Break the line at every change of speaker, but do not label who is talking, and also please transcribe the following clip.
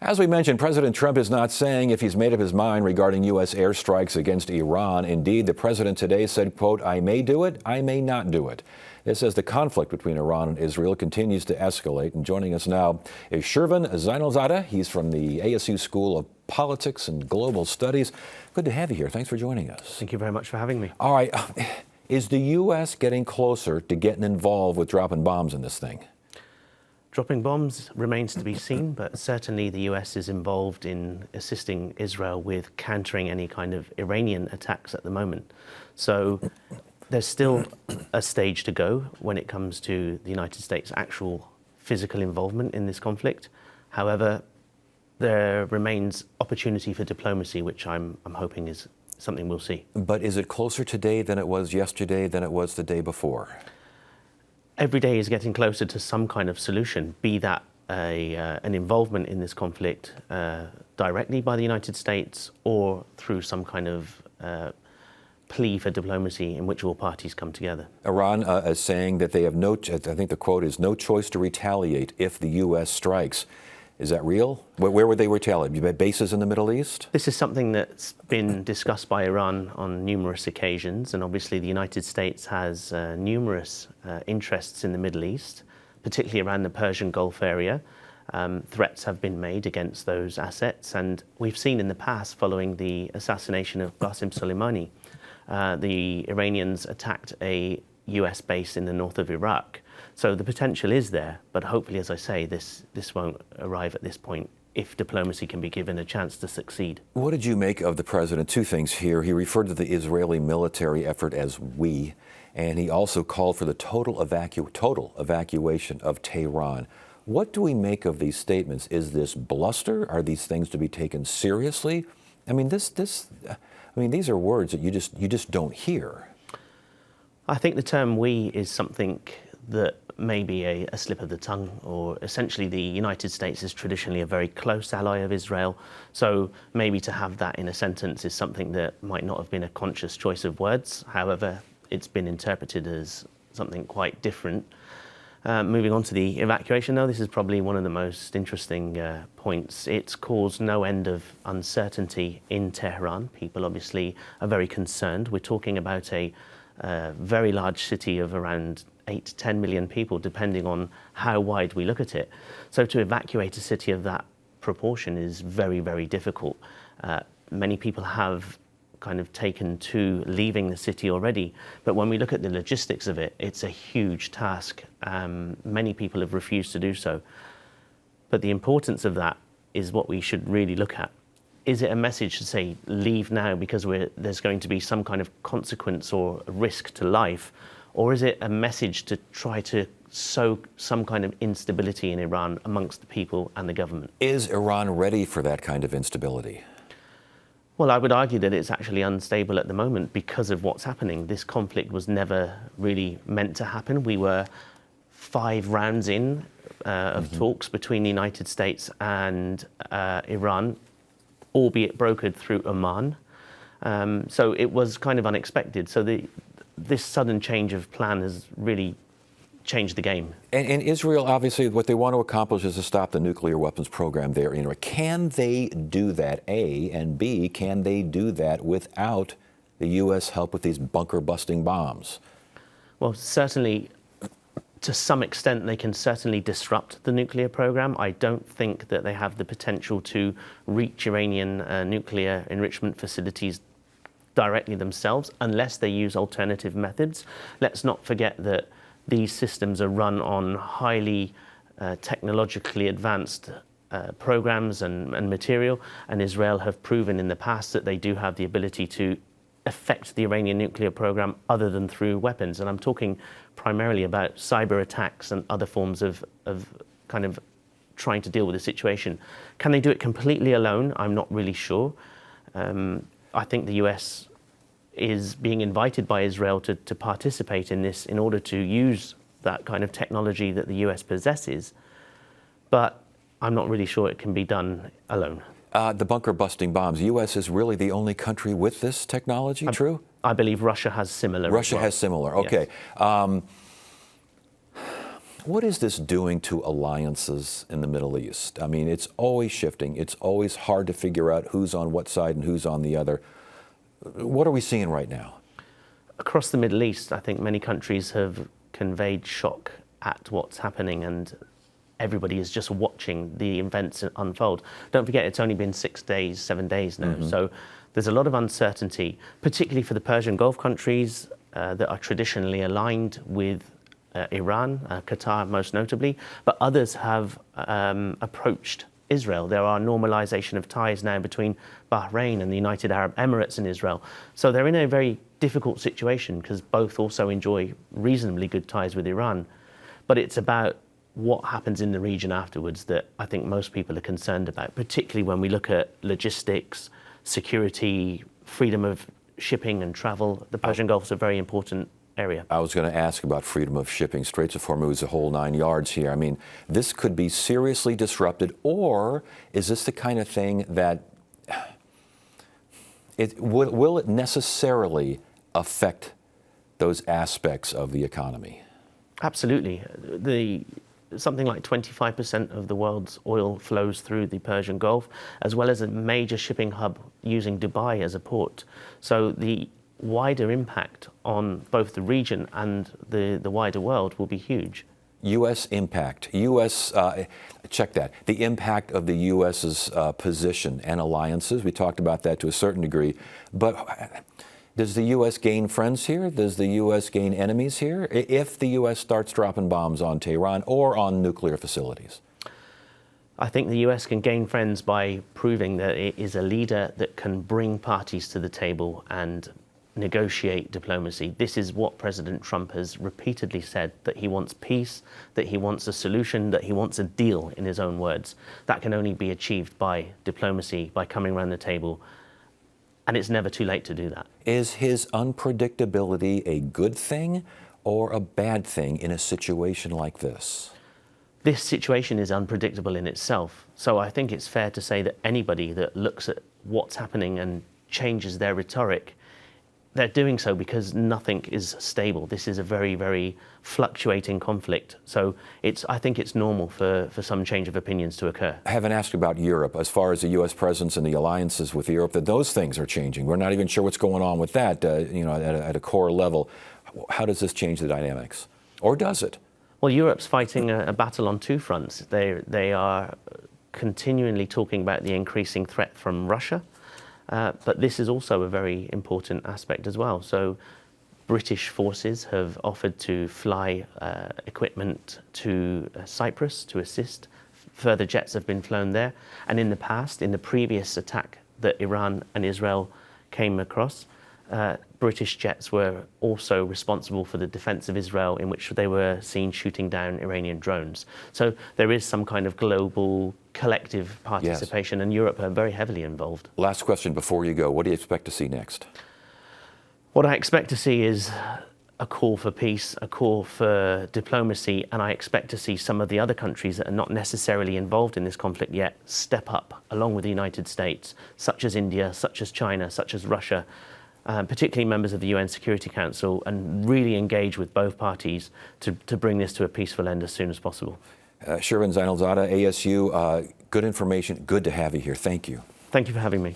As we mentioned, President Trump is not saying if he's made up his mind regarding U.S. airstrikes against Iran. Indeed, the president today said, quote, "I may do it, I may not do it." This as the conflict between Iran and Israel continues to escalate. And joining us now is Shervin Zainalzadeh. He's from the ASU School of Politics and Global Studies. Good to have you here. Thanks for joining us.
Thank you very much for having me.
All right. Is the U.S. getting closer to getting involved with dropping bombs in this thing?
Dropping bombs remains to be seen, but certainly the US is involved in assisting Israel with countering any kind of Iranian attacks at the moment. So there's still a stage to go when it comes to the United States' actual physical involvement in this conflict. However, there remains opportunity for diplomacy, which I'm hoping is something we'll see.
But is it closer today than it was yesterday, than it was the day before?
Every day is getting closer to some kind of solution, be that an involvement in this conflict directly by the United States or through some kind of plea for diplomacy in which all parties come together.
Iran is saying that they have I think the quote is, no choice to retaliate if the U.S. strikes. Is that real? Where would they retaliate? Bases in the Middle East?
This is something that's been discussed by Iran on numerous occasions, and obviously the United States has numerous interests in the Middle East, particularly around the Persian Gulf area. Threats have been made against those assets, and we've seen in the past, following the assassination of Qasem Soleimani, the Iranians attacked a US base in the north of Iraq. So the potential is there, but hopefully, as I say, this won't arrive at this point if diplomacy can be given a chance to succeed.
What did you make of the president? Two things here. He referred to the Israeli military effort as "we," and he also called for the total evacuation of Tehran. What do we make of these statements? Is this bluster? Are these things to be taken seriously? I mean, these are words that you just don't hear.
I think the term "we" is something that may be a slip of the tongue, or essentially the United States is traditionally a very close ally of Israel. So maybe to have that in a sentence is something that might not have been a conscious choice of words. However, it's been interpreted as something quite different. Moving on to the evacuation, though, this is probably one of the most interesting points. It's caused no end of uncertainty in Tehran. People obviously are very concerned. We're talking about a very large city of around 8 to 10 million people, depending on how wide we look at it. So to evacuate a city of that proportion is very, very difficult. Many people have kind of taken to leaving the city already, but when we look at the logistics of it, it's a huge task. Many people have refused to do so. But the importance of that is what we should really look at. Is it a message to say, leave now because there's going to be some kind of consequence or risk to life? Or is it a message to try to sow some kind of instability in Iran amongst the people and the government?
Is Iran ready for that kind of instability?
Well, I would argue that it's actually unstable at the moment because of what's happening. This conflict was never really meant to happen. We were 5 rounds in of talks between the United States and Iran, albeit brokered through Oman. So it was kind of unexpected. So this sudden change of plan has really changed the game.
And Israel, obviously, what they want to accomplish is to stop the nuclear weapons program there in Iran. Can they do that, A? And B, can they do that without the U.S. help with these bunker-busting bombs?
Well, certainly, to some extent, they can certainly disrupt the nuclear program. I don't think that they have the potential to reach Iranian nuclear enrichment facilities directly themselves unless they use alternative methods. Let's not forget that these systems are run on highly technologically advanced programs and material, and Israel have proven in the past that they do have the ability to affect the Iranian nuclear program other than through weapons. And I'm talking primarily about cyber attacks and other forms of kind of trying to deal with the situation. Can they do it completely alone? I'm not really sure. I think the US is being invited by Israel to participate in this in order to use that kind of technology that the US possesses. But I'm not really sure it can be done alone.
The bunker-busting bombs, U.S. is really the only country with this technology, true?
I believe Russia has similar.
Russia has similar, okay. Yeah. What is this doing to alliances in the Middle East? I mean, it's always shifting. It's always hard to figure out who's on what side and who's on the other. What are we seeing right now?
Across the Middle East, I think many countries have conveyed shock at what's happening, and everybody is just watching the events unfold. Don't forget, it's only been 6 days, 7 days now. So there's a lot of uncertainty, particularly for the Persian Gulf countries that are traditionally aligned with Iran, Qatar most notably, but others have approached Israel. There are normalization of ties now between Bahrain and the United Arab Emirates and Israel. So they're in a very difficult situation because both also enjoy reasonably good ties with Iran. But it's about what happens in the region afterwards that I think most people are concerned about, particularly when we look at logistics, security, freedom of shipping and travel. The Persian Gulf is a very important area.
I was going to ask about freedom of shipping, Straits of Hormuz, the whole 9 yards here. I mean, this could be seriously disrupted, or is this the kind of thing that will it necessarily affect those aspects of the economy?
Absolutely. Something like 25% of the world's oil flows through the Persian Gulf, as well as a major shipping hub using Dubai as a port. So the wider impact on both the region and the wider world will be huge.
U.S. impact. Check that. The impact of the U.S.'s position and alliances. We talked about that to a certain degree. But does the U.S. gain friends here? Does the U.S. gain enemies here if the U.S. starts dropping bombs on Tehran or on nuclear facilities?
I think the US can gain friends by proving that it is a leader that can bring parties to the table and negotiate diplomacy. This is what President Trump has repeatedly said, that he wants peace, that he wants a solution, that he wants a deal, in his own words. That can only be achieved by diplomacy, by coming around the table. And it's never too late to do that.
Is his unpredictability a good thing or a bad thing in a situation like this?
This situation is unpredictable in itself. So I think it's fair to say that anybody that looks at what's happening and changes their rhetoric, they're doing so because nothing is stable. This is a very, very fluctuating conflict. So I think it's normal for some change of opinions to occur.
I haven't asked about Europe. As far as the U.S. presence and the alliances with Europe, that those things are changing. We're not even sure what's going on with that, at a core level. How does this change the dynamics? Or does it?
Well, Europe's fighting a battle on two fronts. They are continually talking about the increasing threat from Russia, but this is also a very important aspect as well. So British forces have offered to fly equipment to Cyprus to assist. Further jets have been flown there. And in the past, in the previous attack that Iran and Israel came across, British jets were also responsible for the defense of Israel, in which they were seen shooting down Iranian drones. So there is some kind of global collective participation, and Europe are very heavily involved.
Last question before you go. What do you expect to see next?
What I expect to see is a call for peace, a call for diplomacy, and I expect to see some of the other countries that are not necessarily involved in this conflict yet step up along with the United States, such as India, such as China, such as Russia, particularly members of the UN Security Council, and really engage with both parties to bring this to a peaceful end as soon as possible.
Shervin Zainalzadeh, ASU, good information. Good to have you here. Thank you.
Thank you for having me.